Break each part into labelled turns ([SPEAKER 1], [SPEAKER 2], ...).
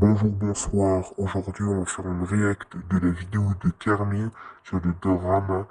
[SPEAKER 1] Bonjour, bonsoir. Aujourd'hui, on va faire une react de la vidéo de Carmine sur le drama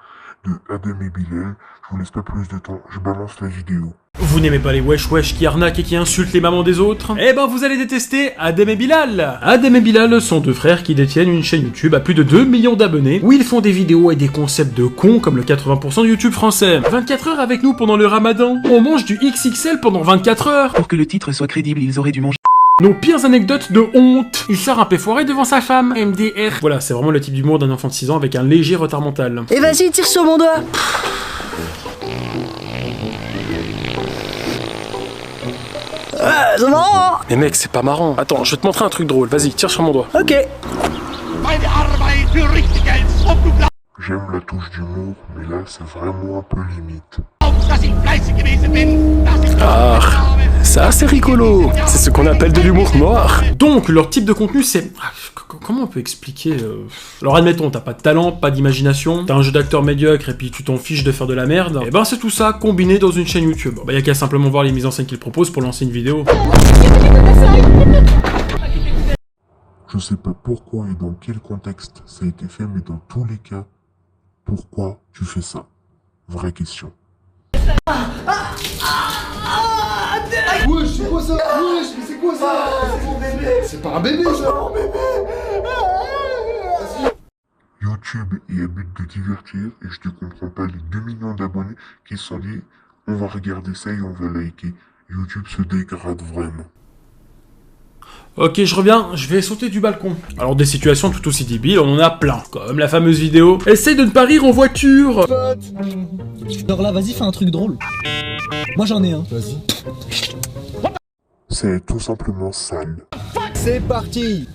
[SPEAKER 1] de Adem et Bilal. Je vous laisse pas plus de temps, je balance la vidéo.
[SPEAKER 2] Vous n'aimez pas les wesh wesh qui arnaquent et qui insultent les mamans des autres? Eh ben vous allez détester Adem et Bilal. Adem et Bilal sont deux frères qui détiennent une chaîne YouTube à plus de 2 millions d'abonnés, où ils font des vidéos et des concepts de cons comme le 80% de YouTube français. 24 heures avec nous pendant le ramadan. On mange du XXL pendant 24 heures.
[SPEAKER 3] Pour que le titre soit crédible, ils auraient dû manger.
[SPEAKER 2] Nos pires anecdotes de honte. Il sort un peu foiré devant sa femme, MDR. Voilà, c'est vraiment le type d'humour d'un enfant de 6 ans avec un léger retard mental.
[SPEAKER 4] Et vas-y, tire sur mon doigt. C'est marrant.
[SPEAKER 2] Mais mec, c'est pas marrant. Attends, je vais te montrer un truc drôle. Vas-y, tire sur mon doigt.
[SPEAKER 4] Ok.
[SPEAKER 1] J'aime la touche d'humour, mais là, c'est vraiment un peu limite.
[SPEAKER 2] Ah, ça c'est rigolo. C'est ce qu'on appelle de l'humour noir. Donc, leur type de contenu, c'est... Comment on peut expliquer Alors admettons, t'as pas de talent, pas d'imagination, t'as un jeu d'acteur médiocre et puis tu t'en fiches de faire de la merde, et ben c'est tout ça combiné dans une chaîne YouTube. Bah y'a qu'à simplement voir les mises en scène qu'il propose pour lancer une vidéo.
[SPEAKER 1] Je sais pas pourquoi et dans quel contexte ça a été fait, mais dans tous les cas, pourquoi tu fais ça? Vraie question.
[SPEAKER 5] Wesh, c'est quoi ça? Wesh, mais c'est quoi ça? C'est mon bébé. C'est pas un bébé, ça. Mon bébé.
[SPEAKER 1] YouTube est à but de divertir et je te comprends pas les 2 millions d'abonnés qui sont dit on va regarder ça et on va liker. YouTube se dégrade vraiment.
[SPEAKER 2] Ok, je reviens, je vais sauter du balcon. Alors des situations tout aussi débiles, on en a plein. Comme la fameuse vidéo « Essaye de ne pas rire en voiture !»
[SPEAKER 6] Alors là, vas-y, fais un truc drôle. Moi j'en ai un.
[SPEAKER 5] Vas-y.
[SPEAKER 1] C'est tout simplement sale.
[SPEAKER 5] C'est parti.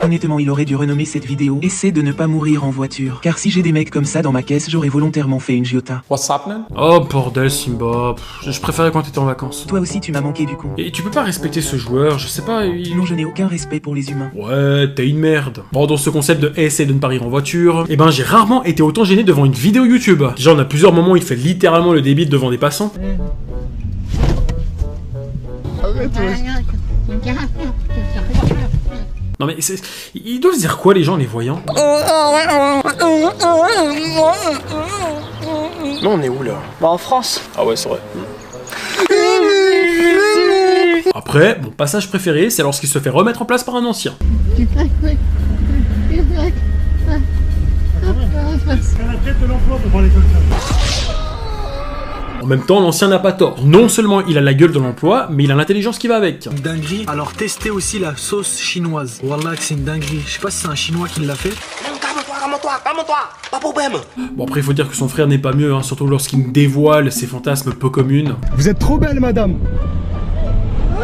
[SPEAKER 3] Honnêtement, il aurait dû renommer cette vidéo « Essaie de ne pas mourir en voiture ». Car si j'ai des mecs comme ça dans ma caisse, j'aurais volontairement fait une Giota.
[SPEAKER 2] What's happening? Oh bordel Simba, je préférais quand t'étais en vacances.
[SPEAKER 3] Toi aussi, tu m'as manqué du coup.
[SPEAKER 2] Et tu peux pas respecter ce joueur, je sais pas,
[SPEAKER 3] Non, je n'ai aucun respect pour les humains.
[SPEAKER 2] Ouais, t'es une merde. Bon, dans ce concept de essayer de ne pas rire en voiture, eh ben j'ai rarement été autant gêné devant une vidéo YouTube. Déjà on a plusieurs moments où il fait littéralement le débile devant des passants.
[SPEAKER 5] Arrête, wesh.
[SPEAKER 2] Non mais ils doivent se dire quoi les gens en les voyant?
[SPEAKER 4] Là,
[SPEAKER 2] on est où là?
[SPEAKER 4] Bah en France.
[SPEAKER 2] Ah ouais c'est vrai. Après, mon passage préféré, c'est lorsqu'il se fait remettre en place par un ancien. En même temps, l'ancien n'a pas tort. Non seulement il a la gueule de l'emploi, mais il a l'intelligence qui va avec.
[SPEAKER 6] Une dinguerie. Alors testez aussi la sauce chinoise. Wallah que c'est une dinguerie. Je sais pas si c'est un chinois qui l'a fait.
[SPEAKER 2] Bon après, il faut dire que son frère n'est pas mieux, hein, surtout lorsqu'il nous dévoile ses fantasmes peu communes.
[SPEAKER 5] Vous êtes trop belle, madame.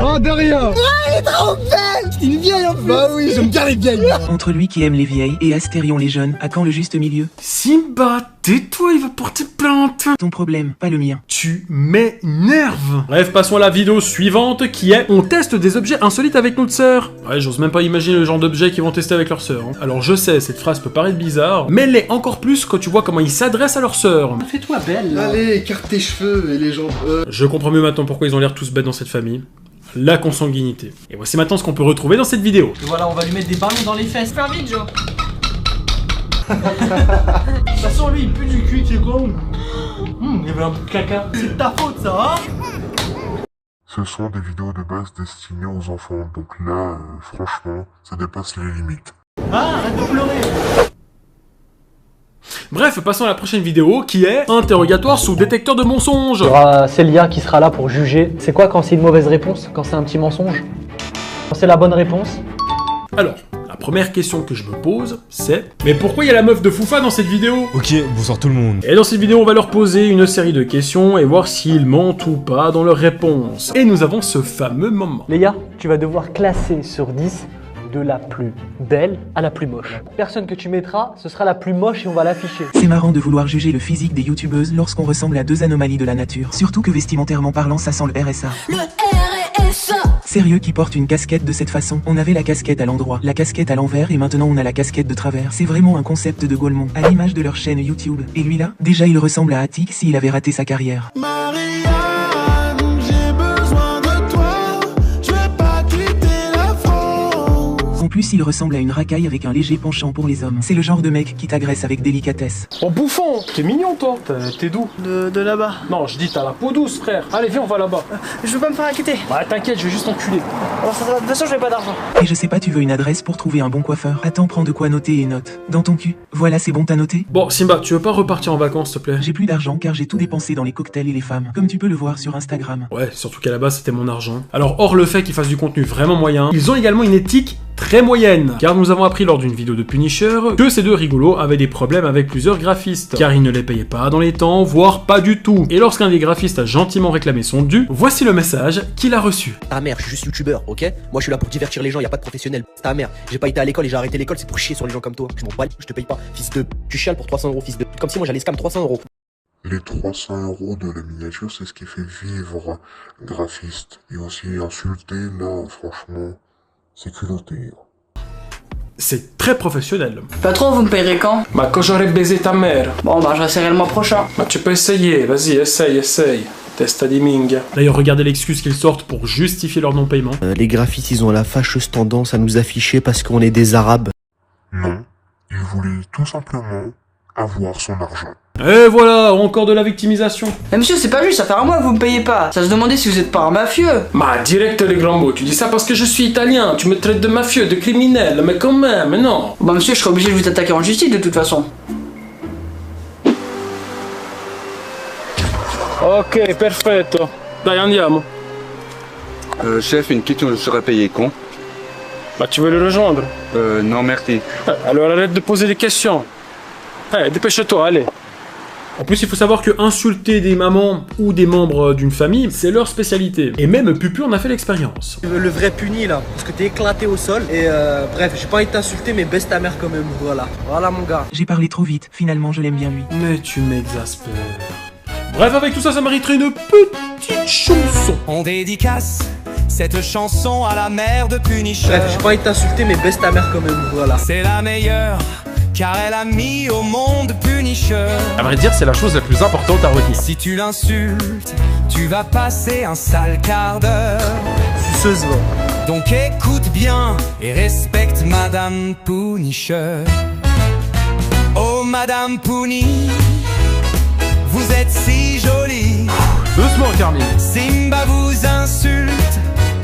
[SPEAKER 5] Oh, de rien.
[SPEAKER 4] Elle est trop belle. C'est une vieille en plus.
[SPEAKER 5] Bah oui, j'aime bien les vieilles.
[SPEAKER 3] Entre lui qui aime les vieilles et Astérion les jeunes, à quand le juste milieu?
[SPEAKER 2] Simba, tais-toi, il va porter plainte.
[SPEAKER 3] Ton problème, pas le mien.
[SPEAKER 2] Tu m'énerves. Bref, passons à la vidéo suivante qui est on teste des objets insolites avec notre sœur. Ouais, j'ose même pas imaginer le genre d'objets qu'ils vont tester avec leur sœur. Hein. Alors je sais, cette phrase peut paraître bizarre, mais l'est encore plus quand tu vois comment ils s'adressent à leur sœur.
[SPEAKER 6] Fais-toi belle. Là.
[SPEAKER 5] Allez, écarte tes cheveux et les jambes.
[SPEAKER 2] Je comprends mieux maintenant pourquoi ils ont l'air tous bêtes dans cette famille. La consanguinité. Et voici maintenant ce qu'on peut retrouver dans cette vidéo.
[SPEAKER 6] Et voilà, on va lui mettre des ballons dans les fesses.
[SPEAKER 4] Fais vite, Joe.
[SPEAKER 6] De toute façon, lui, il pue du cul, tu sais quoi? Il y avait un bout de caca. C'est de ta faute, ça, hein?
[SPEAKER 1] Ce sont des vidéos de base destinées aux enfants, donc là, franchement, ça dépasse les limites.
[SPEAKER 6] Ah, arrête de pleurer.
[SPEAKER 2] Bref, passons à la prochaine vidéo qui est interrogatoire sous détecteur de mensonges.
[SPEAKER 7] Il y aura Célia qui sera là pour juger. C'est quoi quand c'est une mauvaise réponse? Quand c'est un petit mensonge? Quand c'est la bonne réponse?
[SPEAKER 2] Alors, la première question que je me pose, c'est mais pourquoi il y a la meuf de Foufa dans cette vidéo?
[SPEAKER 8] Ok, bonsoir tout le monde.
[SPEAKER 2] Et dans cette vidéo, on va leur poser une série de questions et voir s'ils mentent ou pas dans leurs réponses. Et nous avons ce fameux moment.
[SPEAKER 7] Léa, tu vas devoir classer sur 10 de la plus belle à la plus moche. Personne que tu mettras, ce sera la plus moche et on va l'afficher.
[SPEAKER 3] C'est marrant de vouloir juger le physique des youtubeuses lorsqu'on ressemble à deux anomalies de la nature. Surtout que vestimentairement parlant, ça sent le RSA.
[SPEAKER 4] Le RSA.
[SPEAKER 3] Sérieux qui porte une casquette de cette façon? On avait la casquette à l'endroit, la casquette à l'envers et maintenant on a la casquette de travers. C'est vraiment un concept de Gaulmont, à l'image de leur chaîne YouTube. Et lui là, déjà il ressemble à Attic s'il avait raté sa carrière.
[SPEAKER 5] Marianne,
[SPEAKER 3] plus, il ressemble à une racaille avec un léger penchant pour les hommes. C'est le genre de mec qui t'agresse avec délicatesse.
[SPEAKER 2] Oh bouffon, t'es mignon toi. T'es d'où?
[SPEAKER 6] De là-bas.
[SPEAKER 2] Non, je dis t'as la peau douce frère. Allez viens, on va là-bas.
[SPEAKER 6] Je veux pas me faire inquiéter.
[SPEAKER 2] Bah t'inquiète, je vais juste t'enculer.
[SPEAKER 6] Alors, de toute façon, j'ai pas d'argent.
[SPEAKER 3] Et je sais pas, tu veux une adresse pour trouver un bon coiffeur? Attends, prends de quoi noter et note. Dans ton cul. Voilà, c'est bon, t'as noté?
[SPEAKER 2] Bon Simba, tu veux pas repartir en vacances s'il te plaît?
[SPEAKER 3] J'ai plus d'argent car j'ai tout dépensé dans les cocktails et les femmes. Comme tu peux le voir sur Instagram.
[SPEAKER 2] Ouais, surtout qu'à la base c'était mon argent. Alors hors le fait qu'ils fassent du contenu vraiment moyen, ils ont également une éthique très moyenne, car nous avons appris lors d'une vidéo de Punisher que ces deux rigolos avaient des problèmes avec plusieurs graphistes, car ils ne les payaient pas dans les temps, voire pas du tout. Et lorsqu'un des graphistes a gentiment réclamé son dû, voici le message qu'il a reçu.
[SPEAKER 8] Ta mère, je suis juste youtubeur, ok? Moi je suis là pour divertir les gens, y a pas de professionnel. C'est ta mère. J'ai pas été à l'école et j'ai arrêté l'école, c'est pour chier sur les gens comme toi. Je m'en bats, je te paye pas. Fils de. Tu chiales pour 300 €, fils de. Comme si moi j'allais scam 300 €.
[SPEAKER 1] Les 300 € de la miniature, c'est ce qui fait vivre graphiste. Et aussi insulter, là, franchement, c'est culotté.
[SPEAKER 2] C'est très professionnel.
[SPEAKER 4] Patron, vous me payerez quand?
[SPEAKER 2] Bah quand j'aurai baisé ta mère.
[SPEAKER 4] Bon, bah, j'essaierai le mois prochain.
[SPEAKER 2] Bah tu peux essayer, vas-y, essaye. Testa diming. D'ailleurs, regardez l'excuse qu'ils sortent pour justifier leur non-paiement.
[SPEAKER 8] Les graphistes, ils ont la fâcheuse tendance à nous afficher parce qu'on est des arabes.
[SPEAKER 1] Non, il voulait tout simplement avoir son argent.
[SPEAKER 2] Et voilà, encore de la victimisation.
[SPEAKER 4] Mais monsieur, c'est pas juste, ça fait un mois que vous me payez pas. Ça se demandait si vous êtes pas un mafieux.
[SPEAKER 2] Bah, direct les grands mots, tu dis ça parce que je suis italien, tu me traites de mafieux, de criminel, mais quand même, non.
[SPEAKER 4] Bah monsieur, je serais obligé de vous attaquer en justice de toute façon.
[SPEAKER 2] Ok, perfetto. Dai, andiamo.
[SPEAKER 9] Chef, une question, je serai payé quand?
[SPEAKER 2] Bah, tu veux le rejoindre?
[SPEAKER 9] Non, merci.
[SPEAKER 2] Alors arrête de poser des questions. Dépêche-toi, allez. En plus, il faut savoir que insulter des mamans ou des membres d'une famille, c'est leur spécialité. Et même Pupu en a fait l'expérience.
[SPEAKER 6] Le vrai puni là, parce que t'es éclaté au sol. Et bref, j'ai pas envie de t'insulter, mais baisse ta mère quand même. Voilà. Voilà mon gars.
[SPEAKER 3] J'ai parlé trop vite, finalement je l'aime bien lui.
[SPEAKER 2] Mais tu m'exaspères. Bref, avec tout ça, ça mériterait une petite chanson.
[SPEAKER 10] On dédicace cette chanson à la mère de Punisher.
[SPEAKER 6] Bref, j'ai pas envie de t'insulter, mais baisse ta mère quand même. Voilà.
[SPEAKER 10] C'est la meilleure, car elle a mis au monde Punisher.
[SPEAKER 2] À vrai dire, c'est la chose la plus importante à retenir.
[SPEAKER 10] Si tu l'insultes, tu vas passer un sale quart d'heure.
[SPEAKER 6] Suceuse va.
[SPEAKER 10] Donc écoute bien et respecte Madame Punisher. Oh Madame Puni, vous êtes si jolie.
[SPEAKER 2] Doucement, Carmine.
[SPEAKER 10] Simba vous insulte,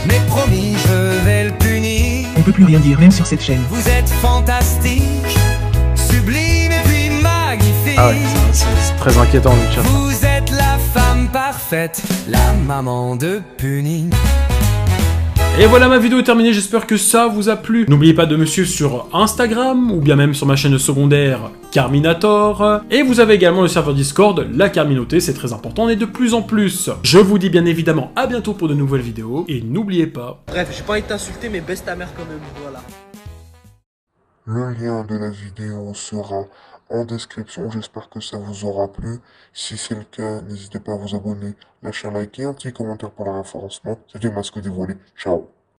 [SPEAKER 10] mais promis je vais le punir.
[SPEAKER 3] On peut plus rien dire, même sur cette chaîne.
[SPEAKER 10] Vous êtes fantastique, sublime et puis magnifique.
[SPEAKER 2] Ah ouais, c'est très inquiétant le chat.
[SPEAKER 10] Vous êtes la femme parfaite, la maman de Puni.
[SPEAKER 2] Et voilà, ma vidéo est terminée, j'espère que ça vous a plu. N'oubliez pas de me suivre sur Instagram, ou bien même sur ma chaîne secondaire Carminator. Et vous avez également le serveur Discord, la Carminoté, c'est très important, on est de plus en plus. Je vous dis bien évidemment à bientôt pour de nouvelles vidéos, et n'oubliez pas...
[SPEAKER 6] Bref, j'ai pas envie de t'insulter, mais baisse ta mère quand même. Voilà.
[SPEAKER 1] Le lien de la vidéo sera en description, j'espère que ça vous aura plu. Si c'est le cas, n'hésitez pas à vous abonner, lâcher un like et un petit commentaire pour le référencement. C'était Masque Dévoilé, ciao.